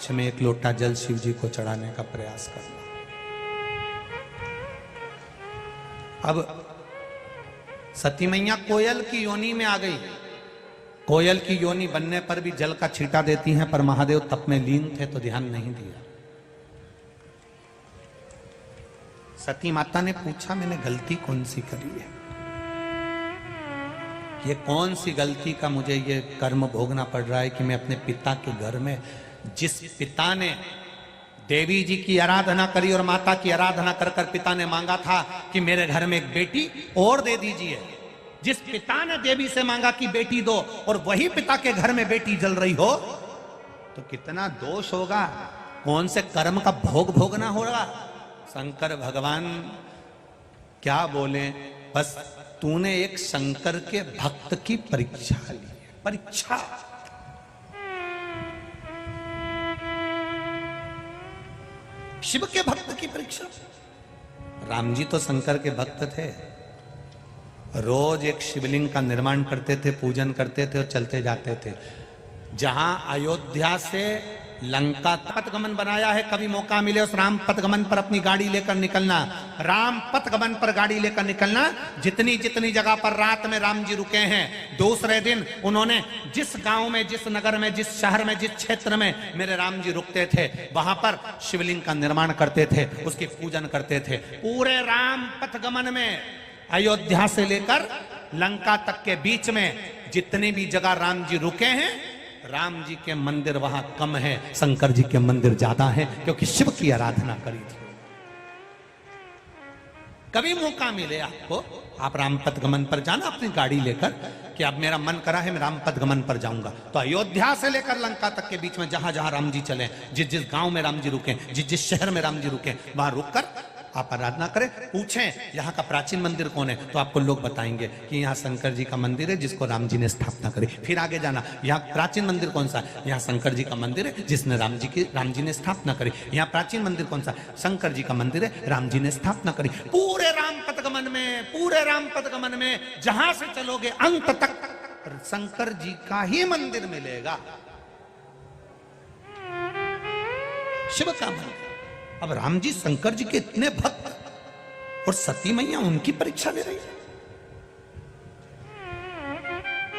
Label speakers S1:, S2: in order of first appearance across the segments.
S1: पक्ष में एक लोटा जल शिव जी को चढ़ाने का प्रयास करना। अब सती मैया कोयल की योनि में आ गई। कोयल की योनि बनने पर भी जल का छींटा देती हैं, पर महादेव तप में लीन थे तो ध्यान नहीं दिया। सती माता ने पूछा, मैंने गलती कौन सी करी है? ये कौन सी गलती का मुझे ये कर्म भोगना पड़ रहा है कि मैं अपने पिता के घर में, जिस पिता ने देवी जी की आराधना करी और माता की आराधना कर कर पिता ने मांगा था कि मेरे घर में एक बेटी और दे दीजिए, जिस पिता ने देवी से मांगा कि बेटी दो और वही पिता के घर में बेटी जल रही हो, तो कितना दोष होगा, कौन से कर्म का भोग भोगना होगा। शंकर भगवान क्या बोले, बस तूने एक शंकर के भक्त की परीक्षा ली है। परीक्षा, शिव के भक्त की परीक्षा। राम जी तो शंकर के भक्त थे, रोज एक शिवलिंग का निर्माण करते थे, पूजन करते थे और चलते जाते थे। जहां अयोध्या से लंका पथगमन बनाया है, कभी मौका मिले उस राम पथगमन पर अपनी गाड़ी लेकर निकलना। राम पथगमन पर गाड़ी लेकर निकलना। जितनी जितनी जगह पर रात में राम जी रुके हैं, दूसरे दिन उन्होंने जिस गांव में, जिस नगर में, जिस शहर में, जिस क्षेत्र में मेरे राम जी रुकते थे, वहां पर शिवलिंग का निर्माण करते थे, उसकी पूजन करते थे। पूरे राम पथगमन में अयोध्या से लेकर लंका तक के बीच में जितनी भी जगह राम जी रुके हैं, राम जी के मंदिर वहां कम है, शंकर जी के मंदिर ज्यादा है, क्योंकि शिव की आराधना करी थी। कभी मौका मिले आपको, आप राम पथगमन पर जाना अपनी गाड़ी लेकर, कि अब मेरा मन करा है मैं राम पथगमन पर जाऊंगा, तो अयोध्या से लेकर लंका तक के बीच में जहां जहां राम जी चले, जिस जिस गांव में राम जी रुके, जिस जिस शहर में राम जी रुके, वहां रुककर आप आराधना करें। पूछें यहाँ का प्राचीन मंदिर कौन है, तो आपको लोग बताएंगे कि यहाँ शंकर जी का मंदिर है, जिसको राम जी ने स्थापना करी। फिर आगे जाना, यहाँ प्राचीन मंदिर कौन सा है, यहाँ शंकर जी का मंदिर है, जिसने राम जी ने स्थापना करी। यहाँ प्राचीन मंदिर कौन सा, शंकर जी का मंदिर है, राम जी ने स्थापना करी। पूरे राम पथगमन में, पूरे राम पथगमन में जहां से चलोगे अंत तक शंकर जी का ही मंदिर मिलेगा, शिव का मंदिर। अब राम जी शंकर जी के इतने भक्त और सती मैया उनकी परीक्षा ले रही है।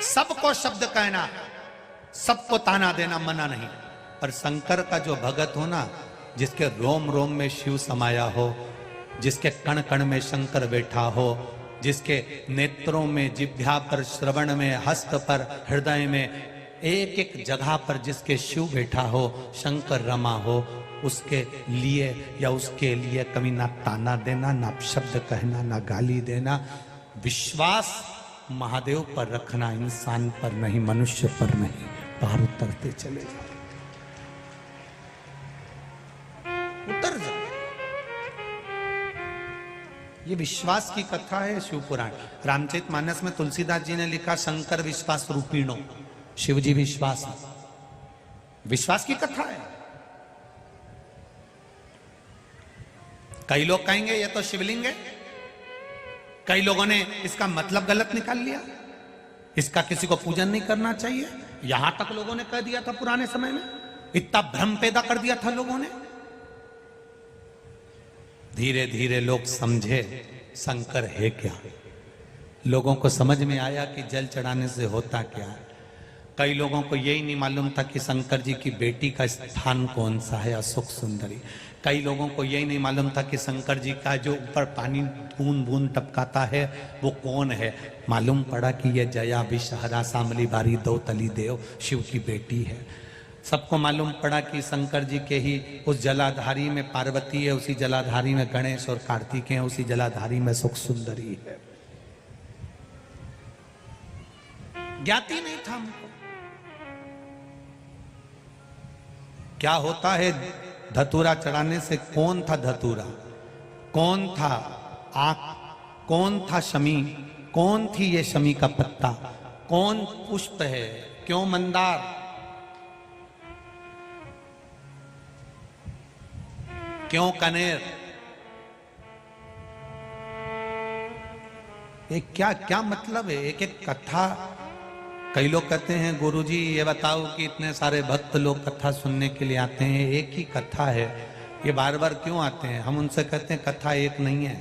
S1: सबको शब्द कहना, सबको ताना देना मना नहीं, पर शंकर का जो भगत हो ना, जिसके रोम रोम में शिव समाया हो, जिसके कण कण में शंकर बैठा हो, जिसके नेत्रों में, जिह्वा पर, श्रवण में, हस्त पर, हृदय में, एक एक जगह पर जिसके शिव बैठा हो, शंकर रमा हो, उसके लिए या उसके लिए कभी ना ताना देना, ना शब्द कहना, ना गाली देना। विश्वास महादेव पर रखना, इंसान पर नहीं, मनुष्य पर नहीं। पार उतरते चले जाओ, उतर जाओ। ये विश्वास की कथा है शिव पुराण। रामचरितमानस में तुलसीदास जी ने लिखा, शंकर विश्वास रूपीणो, शिव जी विश्वास, विश्वास की कथा है। कई लोग कहेंगे ये तो शिवलिंग है, कई लोगों ने इसका मतलब गलत निकाल लिया, इसका किसी को पूजन नहीं करना चाहिए, यहां तक लोगों ने कह दिया था पुराने समय में, इतना भ्रम पैदा कर दिया था लोगों ने। धीरे धीरे लोग समझे शंकर है क्या, लोगों को समझ में आया कि जल चढ़ाने से होता क्या है। कई लोगों को यही नहीं मालूम था कि शंकर जी की बेटी का स्थान कौन सा है, अशोक सुंदरी। कई लोगों को यही नहीं मालूम था कि शंकर जी का जो ऊपर पानी बूंद बूंद टपकाता है वो कौन है। मालूम पड़ा कि ये जया विषहरा सामली बारी दो तली देव शिव की बेटी है। सबको मालूम पड़ा कि शंकर जी के ही उस जलाधारी में पार्वती है, उसी जलाधारी में गणेश और कार्तिक है, उसी जलाधारी में सुख सुंदरी है। ज्ञाति नहीं था हमको क्या होता है धतूरा चढ़ाने से। कौन था धतूरा, कौन था आंख, कौन था शमी, कौन थी ये शमी का पत्ता, कौन पुष्प है, क्यों मंदार, क्यों कनेर, ये क्या क्या मतलब है। एक एक कथा कई लोग कहते हैं गुरुजी ये बताओ कि इतने सारे भक्त लोग कथा सुनने के लिए आते हैं, एक ही कथा है, ये बार बार क्यों आते हैं? हम उनसे कहते हैं कथा एक नहीं है,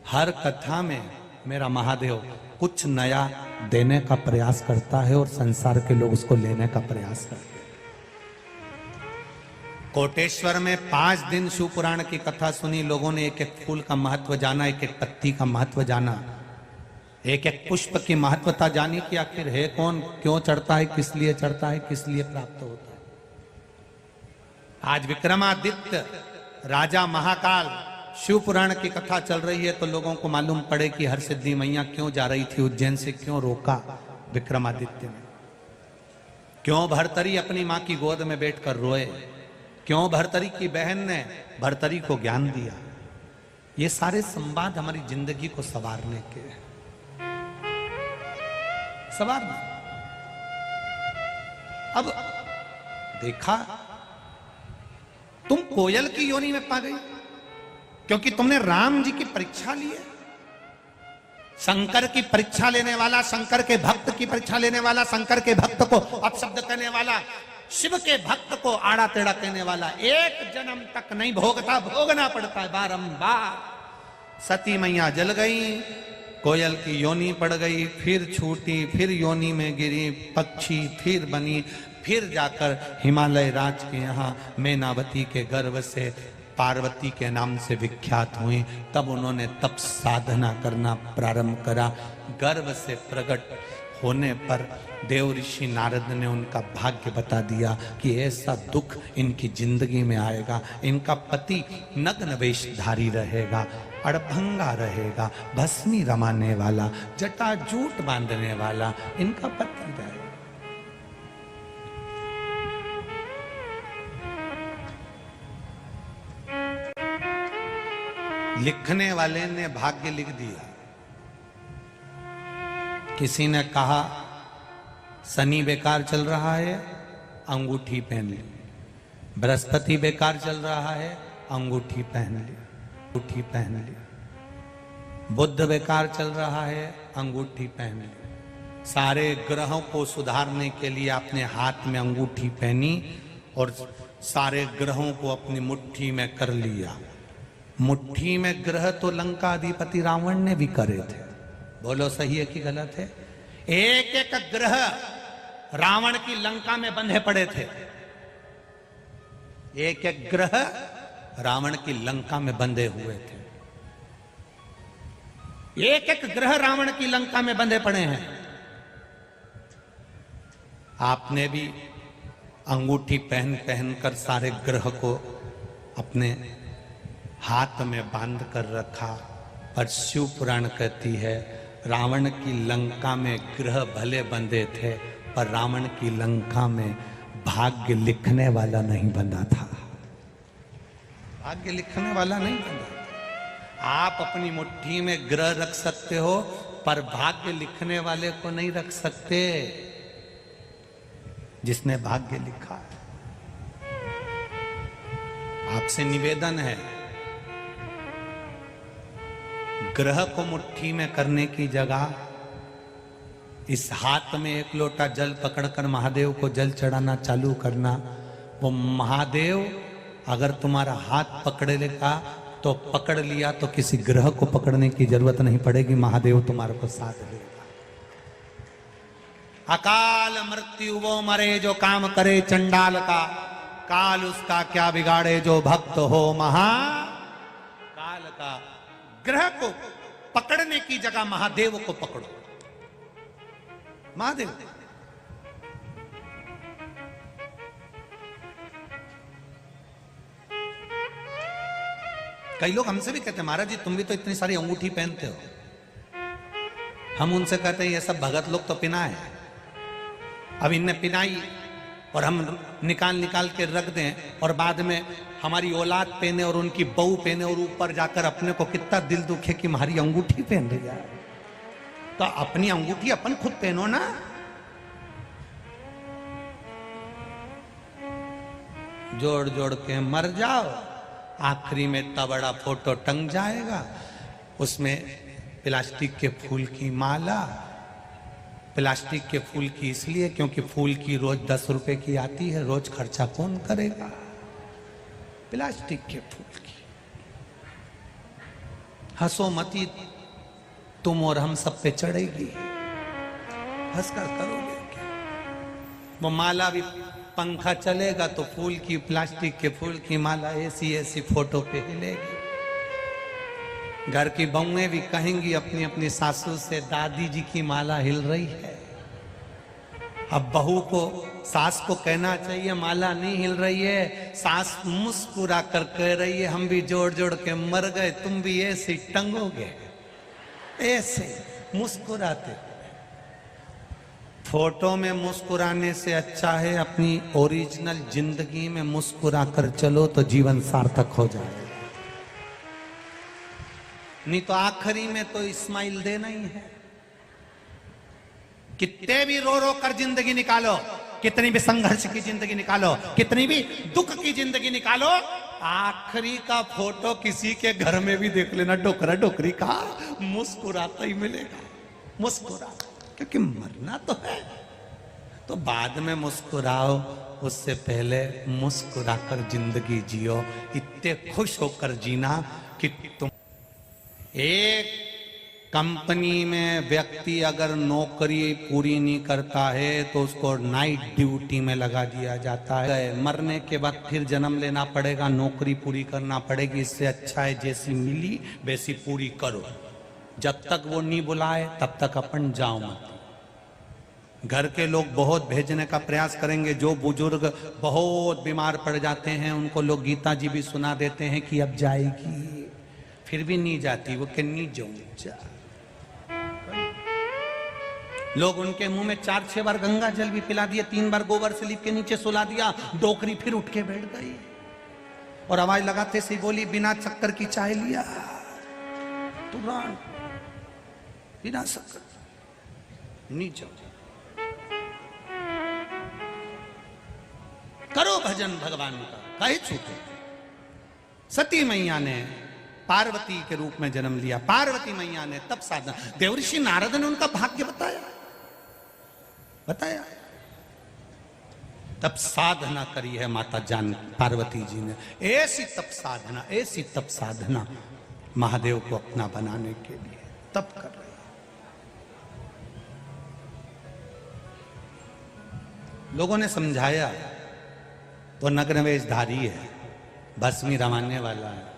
S1: हर कथा में मेरा महादेव कुछ नया देने का प्रयास करता है और संसार के लोग उसको लेने का प्रयास करते हैं। कोटेश्वर में 5 दिन शिव पुराण की कथा सुनी, लोगों ने एक एक फूल का महत्व जाना, एक एक पत्ती का महत्व जाना, एक एक पुष्प की महत्वता जानी कि आखिर है कौन, क्यों चढ़ता है, किस लिए चढ़ता है, किस लिए प्राप्त होता है। आज विक्रमादित्य राजा महाकाल शिव पुराण की कथा चल रही है तो लोगों को मालूम पड़े कि हर सिद्धि मैया क्यों जा रही थी उज्जैन से, क्यों रोका विक्रमादित्य ने, क्यों भर्तरी अपनी मां की गोद में बैठकर रोए, क्यों भर्तरी की बहन ने भर्तरी को ज्ञान दिया। ये सारे संवाद हमारी जिंदगी को संवारने के हैं, संवारना। अब देखा तुम कोयल की योनि में पा गई क्योंकि तुमने राम जी की परीक्षा ली है। शंकर की परीक्षा लेने वाला, शंकर के भक्त की परीक्षा लेने वाला, शंकर के भक्त को अपशब्द करने वाला, शिव के भक्त को आड़ा टेढ़ा कहने वाला एक जन्म तक नहीं भोगता, भोगना पड़ता है बारंबार। सती मैया जल गई, कोयल की योनि पड़ गई, फिर छूटी, फिर योनि में गिरी, पक्षी फिर बनी, फिर जाकर हिमालय राज के यहाँ मैनावती के गर्भ से पार्वती के नाम से विख्यात हुई। तब उन्होंने तप साधना करना प्रारंभ करा। गर्भ से प्रकट होने पर देव ऋषि नारद ने उनका भाग्य बता दिया कि ऐसा दुख इनकी जिंदगी में आएगा, इनका पति नग्न वेशधारी रहेगा, अड़भंगा रहेगा, भस्मी रमाने वाला, जटाजूट बांधने वाला इनका पति रहेगा। लिखने वाले ने भाग्य लिख दिया। किसी ने कहा शनि बेकार चल रहा है, अंगूठी पहन ली। बृहस्पति बेकार चल रहा है, अंगूठी पहन ली, अंगूठी पहन ली। बुध बेकार चल रहा है, अंगूठी पहन ली। सारे ग्रहों को सुधारने के लिए आपने हाथ में अंगूठी पहनी और सारे ग्रहों को अपनी मुट्ठी में कर लिया। मुट्ठी में ग्रह तो लंका अधिपति रावण ने भी करे थे, बोलो सही है कि गलत है? एक एक ग्रह रावण की लंका में बंधे पड़े थे, एक एक ग्रह रावण की लंका में बंधे हुए थे। एक एक ग्रह रावण की लंका में बंधे पड़े हैं। आपने भी अंगूठी पहन पहन कर सारे ग्रह को अपने हाथ में बांध कर रखा। पर शिव पुराण कहती है रावण की लंका में ग्रह भले बंधे थे पर रावण की लंका में भाग्य लिखने वाला नहीं बंधा था। भाग्य लिखने वाला नहीं बंधा था। आप अपनी मुट्ठी में ग्रह रख सकते हो पर भाग्य लिखने वाले को नहीं रख सकते, जिसने भाग्य लिखा है। आपसे निवेदन है, ग्रह को मुट्ठी में करने की जगह इस हाथ में एक लोटा जल पकड़कर महादेव को जल चढ़ाना चालू करना। वो महादेव अगर तुम्हारा हाथ पकड़े लेगा तो पकड़ लिया तो किसी ग्रह को पकड़ने की जरूरत नहीं पड़ेगी, महादेव तुम्हारे को साथ लेगा। अकाल मृत्यु वो मरे जो काम करे चंडाल का, काल उसका क्या बिगाड़े जो भक्त हो महाकाल का। ग्रह को पकड़ने की जगह महादेव को पकड़ो। महादेव कई लोग हमसे भी कहते हैं महाराज जी तुम भी तो इतनी सारी अंगूठी पहनते हो। हम उनसे कहते हैं ये सब भगत लोग तो पिना है, अब इनने पिनाई और हम निकाल निकाल के रख दें और बाद में हमारी औलाद पहने और उनकी बहू पहने और ऊपर जाकर अपने को कितना दिल दुखे कि हमारी अंगूठी पहन रही है। तो अपनी अंगूठी अपन खुद पहनो ना। जोड़ जोड़ के मर जाओ, आखिरी में इतना बड़ा फोटो टंग जाएगा, उसमें प्लास्टिक के फूल की माला, प्लास्टिक के फूल की इसलिए क्योंकि फूल की रोज 10 रुपए की आती है, रोज खर्चा कौन करेगा प्लास्टिक के फूल की। हंसो मती, तुम और हम सब पे चढ़ेगी, हंसकर करोगे क्या। वो माला भी, पंखा चलेगा तो फूल की, प्लास्टिक के फूल की माला ऐसी ऐसी फोटो पे हिलेगी। घर की बहुएं भी कहेंगी अपनी अपनी सासू से, दादी जी की माला हिल रही है। अब बहू को, सास को कहना चाहिए माला नहीं हिल रही है, सास मुस्कुरा कर कह रही है हम भी जोड़ जोड़ के मर गए, तुम भी ऐसे टंगोगे, ऐसे मुस्कुराते। फोटो में मुस्कुराने से अच्छा है अपनी ओरिजिनल जिंदगी में मुस्कुरा कर चलो तो जीवन सार्थक हो जाए। नहीं तो आखिरी में तो इस्माइल देना ही है। कितने भी रो रो कर जिंदगी निकालो, कितनी भी संघर्ष की जिंदगी निकालो, कितनी भी दुख की जिंदगी निकालो, आखिरी का फोटो किसी के घर में भी देख लेना, डोकरा डोकरी का मुस्कुराता ही मिलेगा, मुस्कुरा, क्योंकि मरना तो है। तो बाद में मुस्कुराओ, उससे पहले मुस्कुरा कर जिंदगी जियो। इतने खुश होकर जीना कि तुम, एक कंपनी में व्यक्ति अगर नौकरी पूरी नहीं करता है तो उसको नाइट ड्यूटी में लगा दिया जाता है। मरने के बाद फिर जन्म लेना पड़ेगा, नौकरी पूरी करना पड़ेगी। इससे अच्छा है जैसी मिली वैसी पूरी करो। जब तक वो नहीं बुलाए तब तक अपन जाओ मत। घर के लोग बहुत भेजने का प्रयास करेंगे, जो बुजुर्ग बहुत बीमार पड़ जाते हैं उनको लोग गीता जी भी सुना देते हैं कि अब जाएगी, फिर भी नहीं जाती, वो कि नहीं जाऊं जा। लोग उनके मुंह में 4-6 बार गंगा जल भी पिला दिए, 3 बार गोबर से लीप के नीचे सुला दिया, डोकरी फिर उठ के बैठ गई और आवाज लगाते से बोली बिना शक्कर की चाय लिया, तुरंत बिना शक्कर नहीं जाओ। करो भजन भगवान का, काहे छूटे। सती मैया ने पार्वती के रूप में जन्म लिया, पार्वती मैया ने तब साधना, देवर्षि नारद ने उनका भाग्य बताया, तब साधना करी है माता जान पार्वती जी ने। ऐसी तप साधना, ऐसी तप साधना महादेव को अपना बनाने के लिए तप कर रही है। लोगों ने समझाया तो नग्न वेशधारी है, भस्मी रमाने वाला है।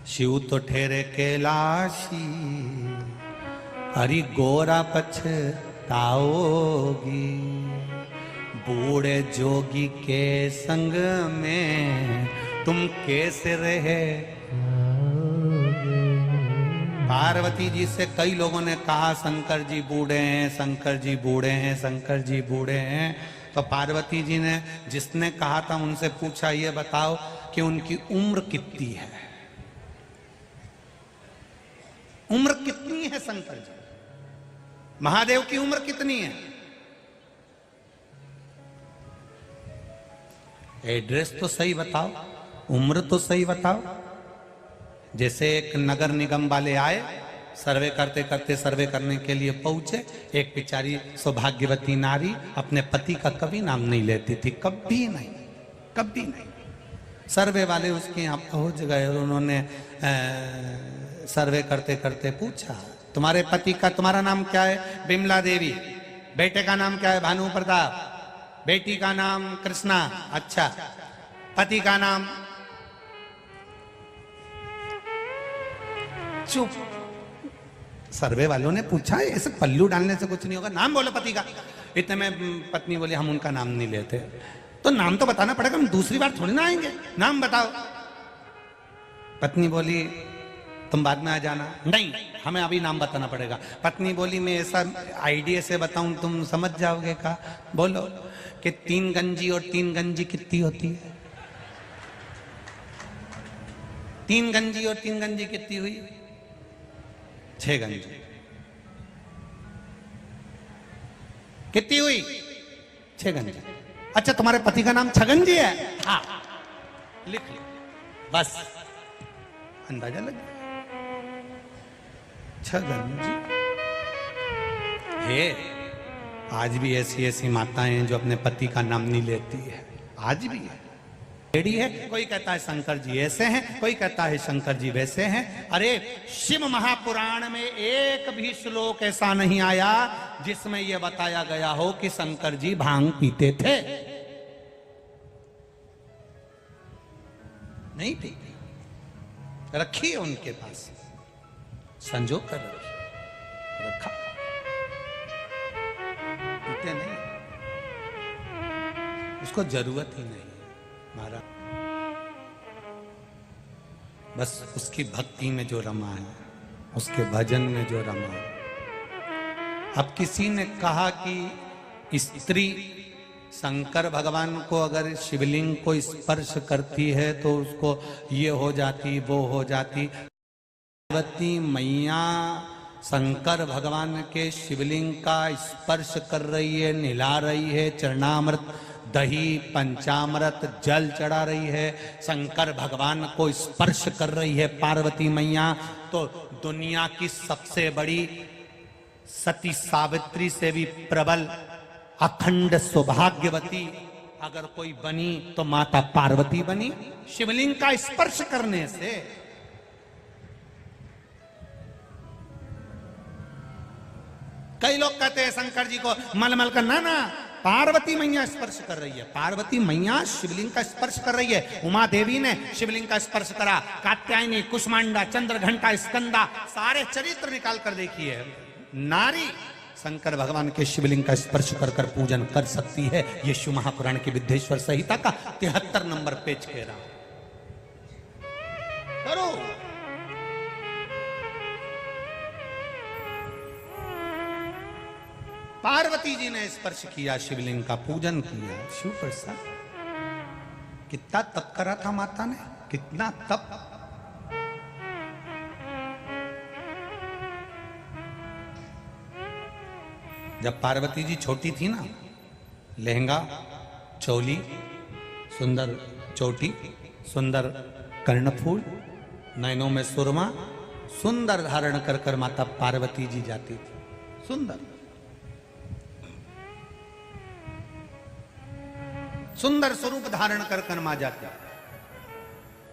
S1: शिव तो ठहरे कैलाशी, हरि गोरा पछताओगी, बूढ़े जोगी के संग में तुम कैसे रहे। पार्वती जी से कई लोगों ने कहा शंकर जी बूढ़े हैं, शंकर जी बूढ़े हैं, शंकर जी बूढ़े हैं। तो पार्वती जी ने जिसने कहा था उनसे पूछा, ये बताओ कि उनकी उम्र कितनी है, उम्र कितनी है शंकर जी, महादेव की उम्र कितनी है। एड्रेस तो सही बताओ, उम्र तो सही बताओ। जैसे एक नगर निगम वाले आए, सर्वे करते करते सर्वे करने के लिए पहुंचे, एक बेचारी सौभाग्यवती नारी अपने पति का कभी नाम नहीं लेती थी, कभी नहीं, कभी नहीं। सर्वे वाले उसके यहाँ पहुंच गए और उन्होंने सर्वे करते करते पूछा, तुम्हारे पति का, तुम्हारा नाम क्या है? बिमला देवी। बेटे का नाम क्या है? भानु प्रताप। बेटी का नाम कृष्णा। अच्छा, पति का नाम? चुप। सर्वे वालों ने पूछा, ऐसे पल्लू डालने से कुछ नहीं होगा, नाम बोलो पति का। इतने में पत्नी बोली, हम उनका नाम नहीं लेते। तो नाम तो बताना पड़ेगा, हम दूसरी बार थोड़ी ना आएंगे, नाम बताओ। पत्नी बोली, तुम बाद में आ जाना। नहीं, हमें अभी नाम बताना पड़ेगा। पत्नी बोली, मैं ऐसा आइडिया से बताऊं तुम समझ जाओगे का? बोलो कि 3 गंजी और 3 गंजी कितनी होती है? 3 गंजी और 3 गंजी कितनी हुई? 6 गंजी। कितनी हुई? 6 गंजी। अच्छा, तुम्हारे पति का नाम छगन जी है? हाँ, लिख लो, बस अंदाजा लग गया। छगन जी है। आज भी ऐसी ऐसी माताएं हैं जो अपने पति का नाम नहीं लेती है, आज भी है। लेडी है, कोई कहता है शंकर जी ऐसे हैं, कोई कहता है शंकर जी वैसे हैं। अरे शिव महापुराण में एक भी श्लोक ऐसा नहीं आया जिसमें यह बताया गया हो कि शंकर जी भांग पीते थे। नहीं पीते, रखी है उनके पास, संजो कर रखा, पीते नहीं, उसको जरूरत ही नहीं महाराज। बस उसकी भक्ति में जो रमा है, उसके भजन में जो रमा है। अब किसी ने कहा कि स्त्री शंकर भगवान को अगर शिवलिंग को स्पर्श करती है तो उसको ये हो जाती वो हो जाती। पार्वती मैया शंकर भगवान के शिवलिंग का स्पर्श कर रही है, निला रही है, चरणामृत दही पंचामृत जल चढ़ा रही है, शंकर भगवान को स्पर्श कर रही है पार्वती मैया। तो दुनिया की सबसे बड़ी सती सावित्री से भी प्रबल अखंड सौभाग्यवती अगर कोई बनी तो माता पार्वती बनी, शिवलिंग का स्पर्श करने से। कई लोग कहते हैं शंकर जी को मलमल का, ना पार्वती मैया स्पर्श कर रही है। पार्वती मैया शिवलिंग का स्पर्श कर रही है। उमा देवी ने शिवलिंग का स्पर्श करा, कात्यायनी, कुष्मांडा, चंद्रघंटा, स्कंदा, सारे चरित्र निकाल कर देखिए। नारी शंकर भगवान के शिवलिंग का स्पर्श कर कर पूजन कर सकती है। ये शिव महापुराण की विद्येश्वर संहिता का 73 नंबर पेज कह रहा करो। पार्वती जी ने स्पर्श किया, शिवलिंग का पूजन किया। शिव प्रसाद कितना तप करा था माता ने, कितना तप। जब पार्वती जी छोटी थी ना, लहंगा, चोली, सुंदर चोटी, सुंदर कर्णफूल, नैनों में सुरमा, सुंदर धारण कर कर माता पार्वती जी जाती थी। सुंदर सुंदर स्वरूप धारण कर कर मां जाती।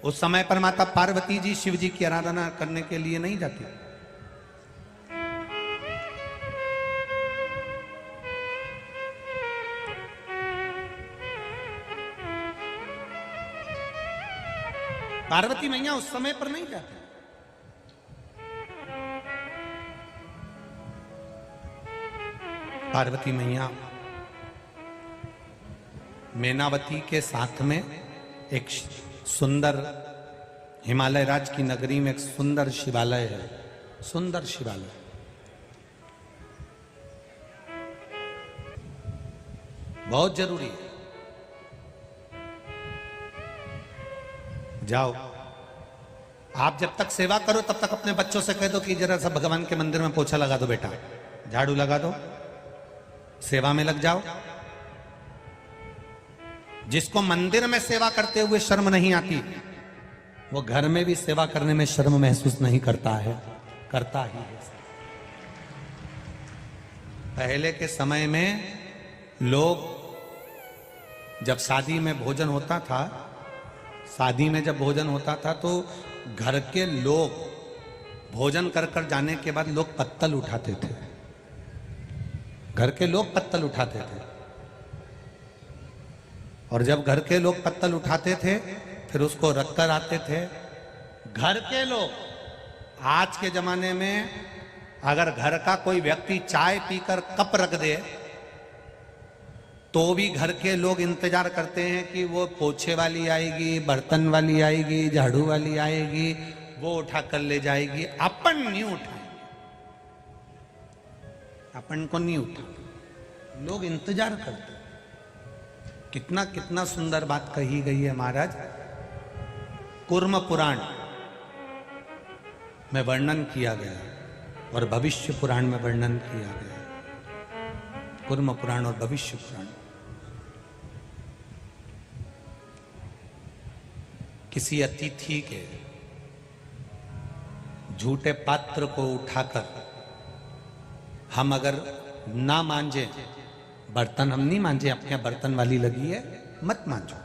S1: उस समय पर माता पार्वती जी शिव जी की आराधना करने के लिए नहीं जाती। पार्वती मैया उस समय पर नहीं जाती। पार्वती मैया मैनावती के साथ में एक सुंदर हिमालय राज्य की नगरी में एक सुंदर शिवालय है। सुंदर शिवालय, बहुत जरूरी है। जाओ, आप जब तक सेवा करो तब तक अपने बच्चों से कह दो कि जरा सा भगवान के मंदिर में पोछा लगा दो बेटा, झाड़ू लगा दो, सेवा में लग जाओ। जिसको मंदिर में सेवा करते हुए शर्म नहीं आती, वो घर में भी सेवा करने में शर्म महसूस नहीं करता है, करता ही है। पहले के समय में लोग जब शादी में भोजन होता था, शादी में जब भोजन होता था तो घर के लोग भोजन कर कर जाने के बाद लोग पत्तल उठाते थे। घर के लोग पत्तल उठाते थे, और जब घर के लोग पत्तल उठाते थे फिर उसको रख कर आते थे। घर के लोग आज के जमाने में अगर घर का कोई व्यक्ति चाय पीकर कप रख दे तो भी घर के लोग इंतजार करते हैं कि वो पोछे वाली आएगी, बर्तन वाली आएगी, झाड़ू वाली आएगी, वो उठा कर ले जाएगी। अपन नहीं उठाएंगे, अपन को नहीं उठा, लोग इंतजार करते। कितना कितना सुंदर बात कही गई है महाराज। कूर्म पुराण में वर्णन किया गया और भविष्य पुराण में वर्णन किया गया। कूर्म पुराण और भविष्य पुराण। किसी अतिथि के झूठे पात्र को उठाकर हम अगर ना मांजे, बर्तन हम नहीं मांजे, आपके यहाँ बर्तन वाली लगी है मत मांजो,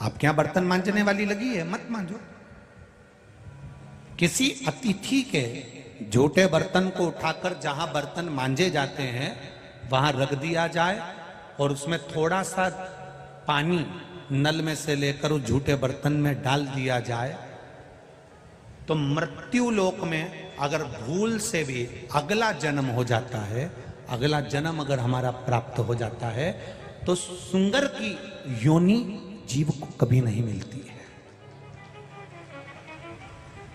S1: आपके यहाँ बर्तन मांजने वाली लगी है मत मांजो। किसी अतिथि के झूठे बर्तन को उठाकर जहां बर्तन मांजे जाते हैं वहां रख दिया जाए और उसमें थोड़ा सा पानी नल में से लेकर उस झूठे बर्तन में डाल दिया जाए, तो मृत्यु लोक में अगर भूल से भी अगला जन्म हो जाता है, अगला जन्म अगर हमारा प्राप्त हो जाता है, तो सुंगर की योनि जीव को कभी नहीं मिलती है।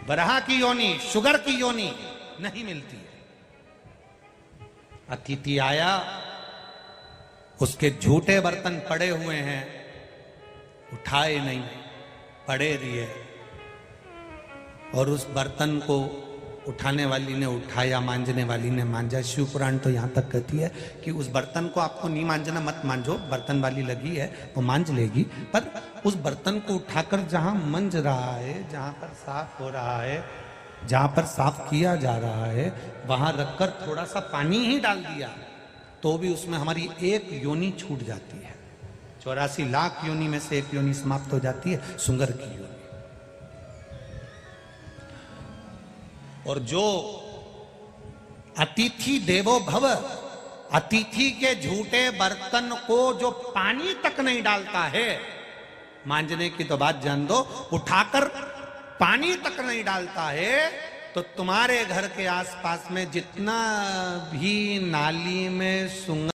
S1: बरहा की योनि, शुगर की योनि नहीं मिलती है। अतिथि आया, उसके झूठे बर्तन पड़े हुए हैं, उठाए नहीं, पड़े दिए, और उस बर्तन को उठाने वाली ने उठाया, मांजने वाली ने मांजा। शिव पुराण तो यहां तक कहती है कि उस बर्तन को आपको नहीं मांजना, मत मांजो, बर्तन वाली लगी है वो मांज लेगी, पर उस बर्तन को उठाकर जहां मंज रहा है, जहां पर साफ हो रहा है, जहां पर साफ किया जा रहा है, वहां रखकर थोड़ा सा पानी ही डाल दिया तो भी उसमें हमारी एक योनि छूट जाती है। 84 लाख योनि में से एक योनि समाप्त हो जाती है, सुंगर की योनि। और जो अतिथि देवो भव, अतिथि के झूठे बर्तन को जो पानी तक नहीं डालता है, मांजने की तो बात जान दो, उठाकर पानी तक नहीं डालता है, तो तुम्हारे घर के आसपास में जितना भी नाली में सुंगर